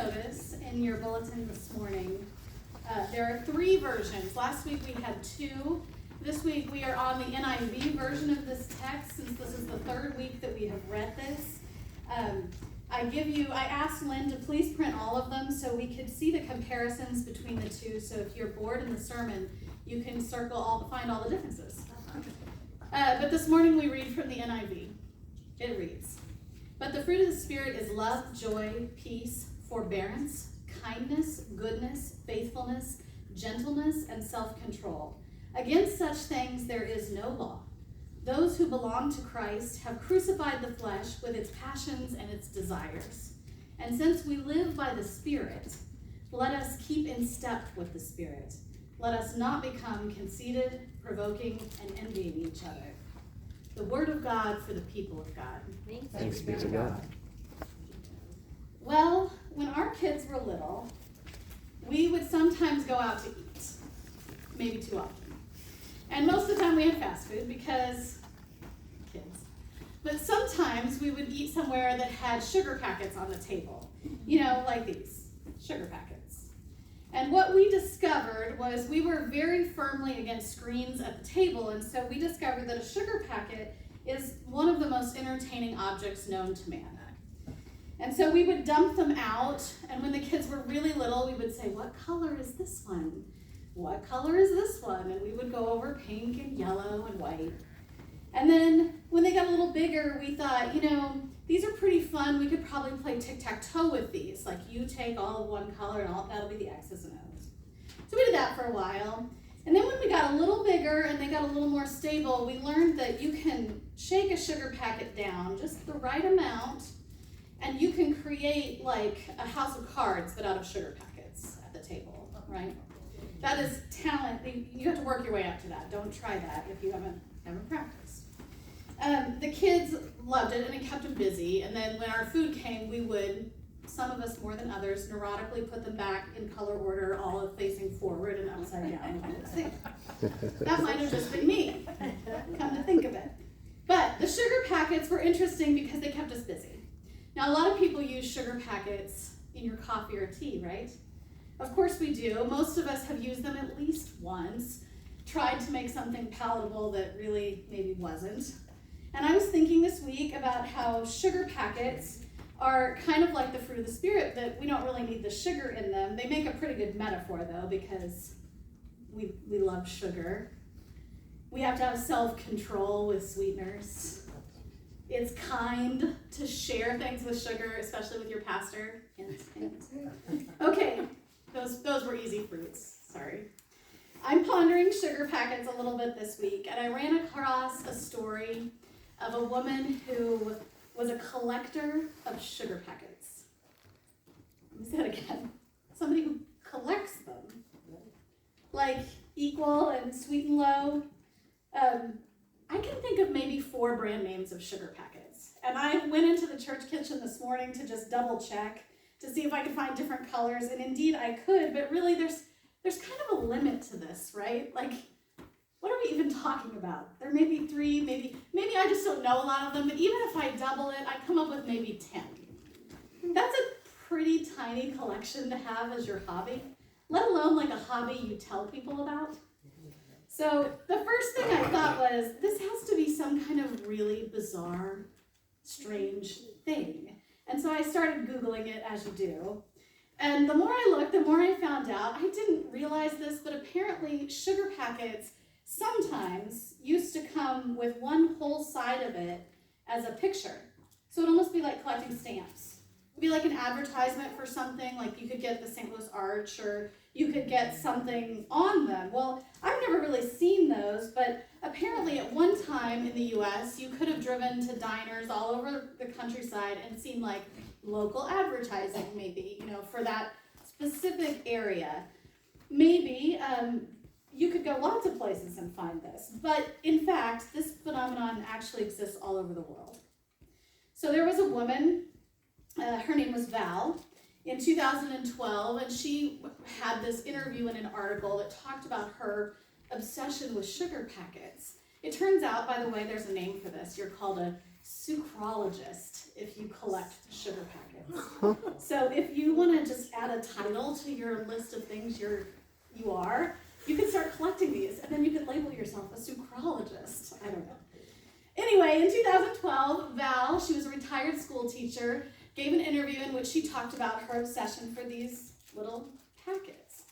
notice in your bulletin this morning, there are 3 versions. Last week we had 2. This week we are on the NIV version of this text, since this is the 3rd week that we have read this. I asked Lynn to please print all of them so we could see the comparisons between the 2. So if you're bored in the sermon, you can find all the differences. But this morning we read from the NIV. It reads, "But the fruit of the Spirit is love, joy, peace, forbearance, kindness, goodness, faithfulness, gentleness, and self-control. Against such things there is no law. Those who belong to Christ have crucified the flesh with its passions and its desires. And since we live by the Spirit, let us keep in step with the Spirit. Let us not become conceited, provoking, and envying each other." The word of God for the people of God. Thanks be to God. Well, when our kids were little, we would sometimes go out to eat. Maybe too often. And most of the time we had fast food because kids. But sometimes we would eat somewhere that had sugar packets on the table. You know, like these, sugar packets. And what we discovered was we were very firmly against screens at the table, and so we discovered that a sugar packet is one of the most entertaining objects known to man. And so we would dump them out, and when the kids were really little, we would say, "What color is this one? What color is this one?" And we would go over pink and yellow and white. And then when they got a little bigger, we thought, these are pretty fun. We could probably play tic-tac-toe with these. Like, you take all of one color and that'll be the X's and O's. So we did that for a while. And then when we got a little bigger and they got a little more stable, we learned that you can shake a sugar packet down just the right amount, and you can create like a house of cards, but out of sugar packets at the table, right? That is talent. You have to work your way up to that. Don't try that if you haven't practiced. The kids loved it, and it kept them busy. And then when our food came, we would, some of us more than others, neurotically put them back in color order, all facing forward and upside down. That might have just been me, come to think of it. But the sugar packets were interesting because they kept us busy. Now, a lot of people use sugar packets in your coffee or tea, right? Of course we do. Most of us have used them at least once, tried to make something palatable that really maybe wasn't. And I was thinking this week about how sugar packets are kind of like the fruit of the Spirit, that we don't really need the sugar in them. They make a pretty good metaphor, though, because we love sugar. We have to have self-control with sweeteners. It's kind to share things with sugar, especially with your pastor. Okay, those were easy fruits, sorry. I'm pondering sugar packets a little bit this week, and I ran across a story of a woman who was a collector of sugar packets. Let me say that again. Somebody who collects them. Like Equal and Sweet and Low. I can think of maybe 4 brand names of sugar packets. And I went into the church kitchen this morning to just double check to see if I could find different colors, and indeed I could, but really there's kind of a limit to this, right? Like, what are we even talking about? There may be 3, maybe I just don't know a lot of them, but even if I double it, I come up with maybe 10. That's a pretty tiny collection to have as your hobby, let alone like a hobby you tell people about. So the first thing I thought was, this has to be some kind of really bizarre, strange thing. And so I started Googling it, as you do. And the more I looked, the more I found out. I didn't realize this, but apparently sugar packets sometimes used to come with one whole side of it as a picture. So it'd almost be like collecting stamps. It'd be like an advertisement for something, like you could get the St. Louis Arch, or you could get something on them. Well, I've never really seen those, but apparently at one time in the U.S., you could have driven to diners all over the countryside and seen like local advertising, maybe, for that specific area. Maybe you could go lots of places and find this, but in fact, this phenomenon actually exists all over the world. So there was a woman, her name was Val, in 2012, and she had this interview in an article that talked about her obsession with sugar packets. It turns out, by the way, there's a name for this. You're called a sucrologist if you collect sugar packets. So if you want to just add a title to your list of things you are, you can start collecting these, and then you can label yourself a sucrologist. I don't know. Anyway, in 2012, Val, she was a retired school teacher, gave an interview in which she talked about her obsession for these little packets.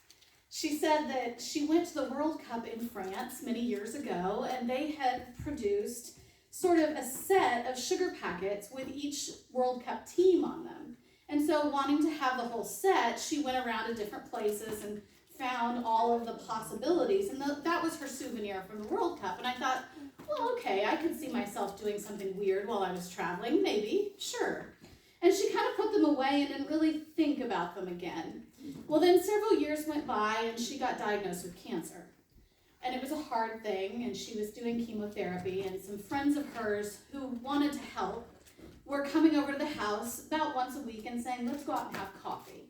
She said that she went to the World Cup in France many years ago, and they had produced sort of a set of sugar packets with each World Cup team on them. And so wanting to have the whole set, she went around to different places and found all of the possibilities. And that was her souvenir from the World Cup. And I thought, well, okay, I could see myself doing something weird while I was traveling, maybe, sure. And she kind of put them away and didn't really think about them again. Well, then several years went by and she got diagnosed with cancer. And it was a hard thing, and she was doing chemotherapy, and some friends of hers who wanted to help were coming over to the house about once a week and saying, let's go out and have coffee.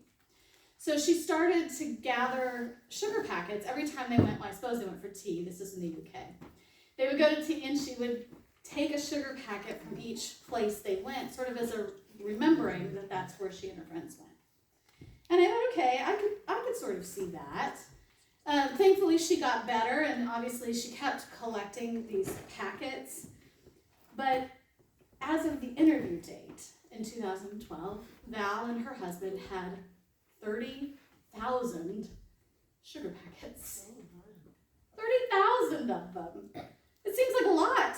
So she started to gather sugar packets every time they went, well, I suppose they went for tea, this is in the UK. They would go to tea, and she would take a sugar packet from each place they went, sort of as a remembering that that's where she and her friends went. And I thought, okay, I could sort of see that. Thankfully, she got better, and obviously she kept collecting these packets. But as of the interview date in 2012, Val and her husband had 30,000 sugar packets. 30,000 of them. It seems like a lot.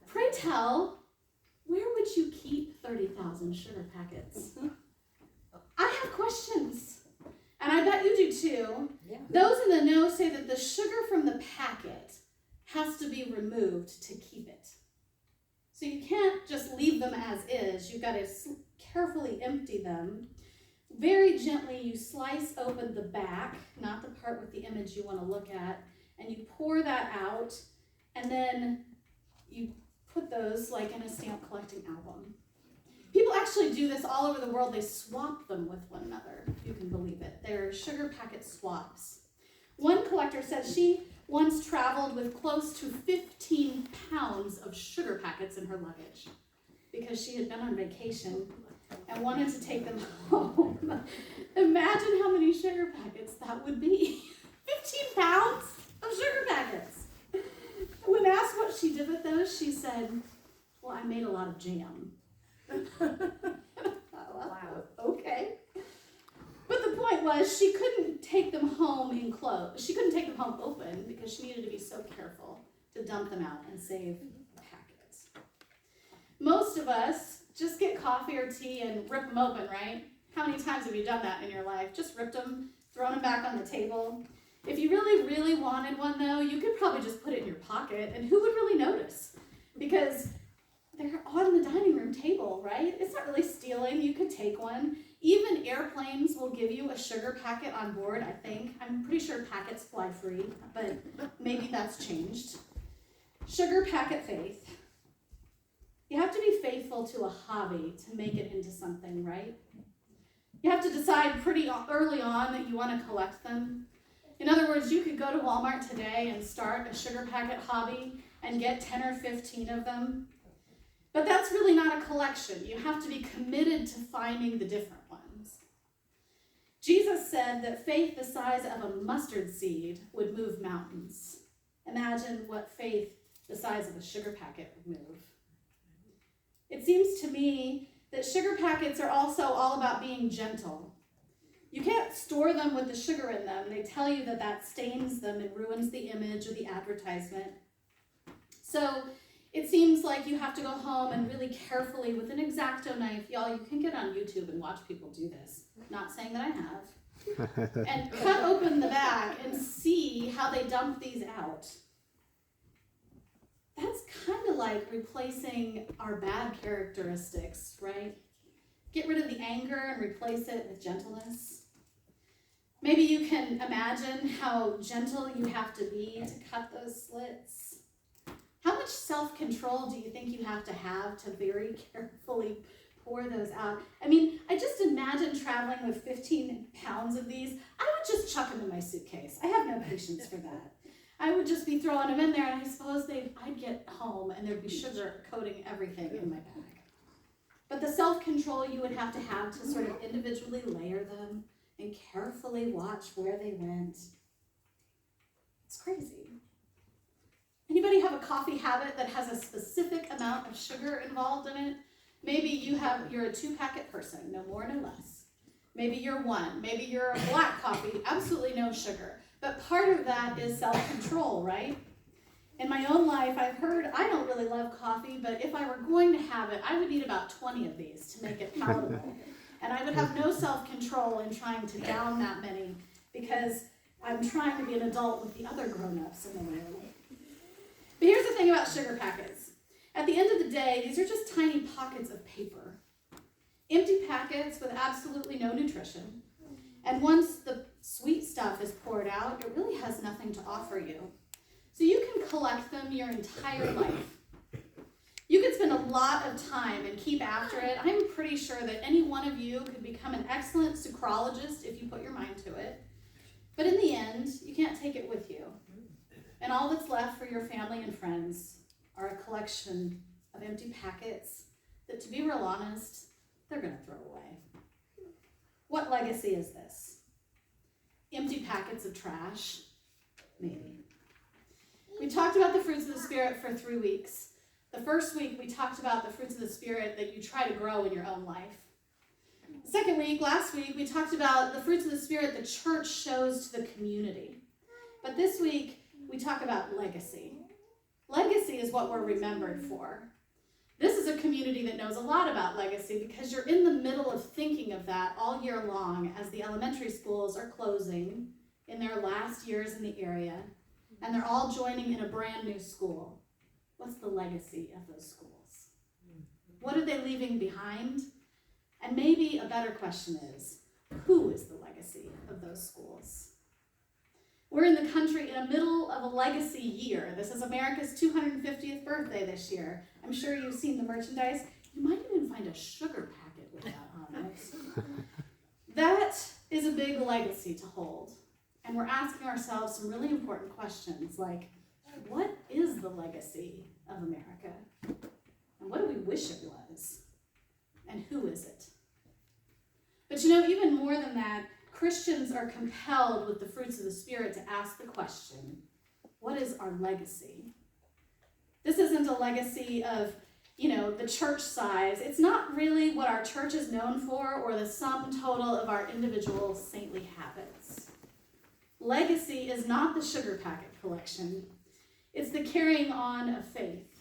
Pray tell, where would you keep 30,000 sugar packets? I have questions. And I bet you do too. Yeah. Those in the know say that the sugar from the packet has to be removed to keep it. So you can't just leave them as is. You've got to carefully empty them. Very gently, you slice open the back, not the part with the image you want to look at, and you pour that out, and then you put those like in a stamp collecting album. People actually do this all over the world. They swap them with one another, if you can believe it. They're sugar packet swaps. One collector said she once traveled with close to 15 pounds of sugar packets in her luggage because she had been on vacation and wanted to take them home. Imagine how many sugar packets that would be. 15 pounds of sugar packets. When asked what she did with those, she said, well, I made a lot of jam. Wow. Okay. But the point was, she couldn't take them home enclosed. She couldn't take them home open because she needed to be so careful to dump them out and save packets. Most of us just get coffee or tea and rip them open, right? How many times have you done that in your life? Just ripped them, thrown them back on the table. If you really, really wanted one, though, you could probably just put it in your pocket, and who would really notice? Because they're on the dining room table, right? It's not really stealing. You could take one. Even airplanes will give you a sugar packet on board, I think. I'm pretty sure packets fly free, but maybe that's changed. Sugar packet faith. You have to be faithful to a hobby to make it into something, right? You have to decide pretty early on that you want to collect them. In other words, you could go to Walmart today and start a sugar packet hobby and get 10 or 15 of them. But that's really not a collection. You have to be committed to finding the different ones. Jesus said that faith the size of a mustard seed would move mountains. Imagine what faith the size of a sugar packet would move. It seems to me that sugar packets are also all about being gentle. You can't store them with the sugar in them. They tell you that that stains them and ruins the image or the advertisement. So it seems like you have to go home and really carefully with an X-Acto knife. Y'all, you can get on YouTube and watch people do this. Not saying that I have. And cut open the bag and see how they dump these out. That's kind of like replacing our bad characteristics, right? Get rid of the anger and replace it with gentleness. Maybe you can imagine how gentle you have to be to cut those slits. How much self-control do you think you have to very carefully pour those out? I mean, I just imagine traveling with 15 pounds of these. I would just chuck them in my suitcase. I have no patience for that. I would just be throwing them in there, and I suppose I'd get home and there'd be sugar coating everything in my bag. But the self-control you would have to sort of individually layer them and carefully watch where they went. It's crazy. Anybody have a coffee habit that has a specific amount of sugar involved in it? Maybe you're a 2-packet person, no more, no less. Maybe you're 1. Maybe you're a black coffee, absolutely no sugar. But part of that is self-control, right? In my own life, I've heard I don't really love coffee, but if I were going to have it, I would need about 20 of these to make it palatable. And I would have no self-control in trying to down that many because I'm trying to be an adult with the other grown-ups in the room. But here's the thing about sugar packets. At the end of the day, these are just tiny pockets of paper. Empty packets with absolutely no nutrition. And once the sweet stuff is poured out, it really has nothing to offer you. So you can collect them your entire life. You could spend a lot of time and keep after it. I'm pretty sure that any one of you could become an excellent sucrologist if you put your mind to it. But in the end, you can't take it with you. And all that's left for your family and friends are a collection of empty packets that, to be real honest, they're going to throw away. What legacy is this? Empty packets of trash? Maybe. We talked about the fruits of the Spirit for 3 weeks. The first week, we talked about the fruits of the Spirit that you try to grow in your own life. The second week, last week, we talked about the fruits of the Spirit the church shows to the community. But this week, we talk about legacy. Legacy is what we're remembered for. This is a community that knows a lot about legacy because you're in the middle of thinking of that all year long as the elementary schools are closing in their last years in the area, and they're all joining in a brand new school. What's the legacy of those schools? What are they leaving behind? And maybe a better question is, who is the legacy of those schools? We're in the country in the middle of a legacy year. This is America's 250th birthday this year. I'm sure you've seen the merchandise. You might even find a sugar packet with that on it. That is a big legacy to hold. And we're asking ourselves some really important questions like, what is the legacy of America? And what do we wish it was? And who is it? But even more than that, Christians are compelled with the fruits of the Spirit to ask the question, what is our legacy? This isn't a legacy of, the church size. It's not really what our church is known for or the sum total of our individual saintly habits. Legacy is not the sugar packet collection. It's the carrying on of faith.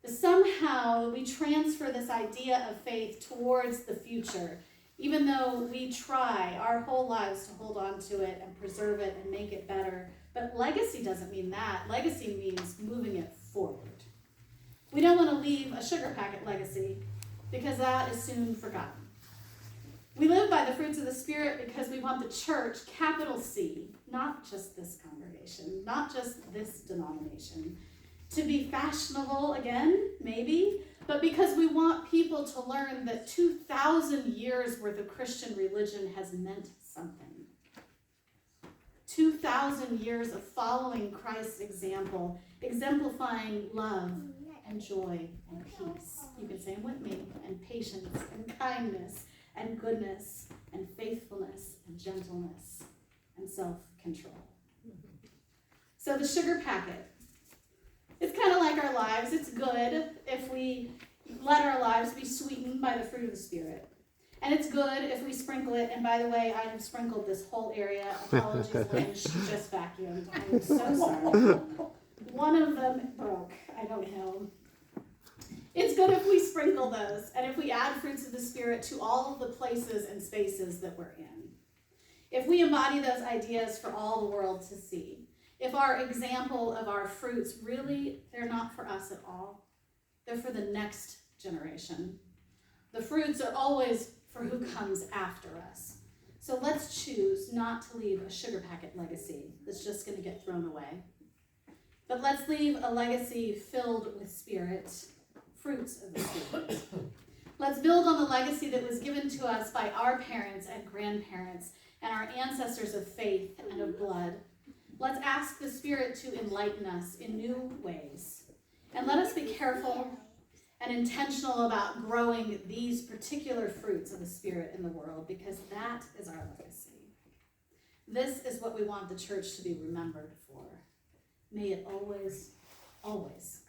Somehow we transfer this idea of faith towards the future, even though we try our whole lives to hold on to it and preserve it and make it better. But legacy doesn't mean that. Legacy means moving it forward. We don't want to leave a sugar packet legacy because that is soon forgotten. We live by the fruits of the Spirit because we want the church, capital C, not just this congregation, not just this denomination, to be fashionable again, maybe, but because we want people to learn that 2,000 years worth of Christian religion has meant something. 2,000 years of following Christ's example, exemplifying love and joy and peace. You can say them with me, and patience and kindness and goodness and faithfulness and gentleness and self-control. So the sugar packet. It's kind of like our lives. It's good if we let our lives be sweetened by the fruit of the Spirit. And it's good if we sprinkle it. And by the way, I have sprinkled this whole area. Apologies, Lynn. She just vacuumed. I'm so sorry. One of them broke. I don't know. It's good if we sprinkle those and if we add fruits of the Spirit to all of the places and spaces that we're in. If we embody those ideas for all the world to see. If our example of our fruits really, they're not for us at all. They're for the next generation. The fruits are always for who comes after us. So let's choose not to leave a sugar packet legacy that's just going to get thrown away. But let's leave a legacy filled with Spirit, fruits of the Spirit. Let's build on the legacy that was given to us by our parents and grandparents and our ancestors of faith and of blood. Let's ask the Spirit to enlighten us in new ways. And let us be careful and intentional about growing these particular fruits of the Spirit in the world, because that is our legacy. This is what we want the church to be remembered for. May it always, always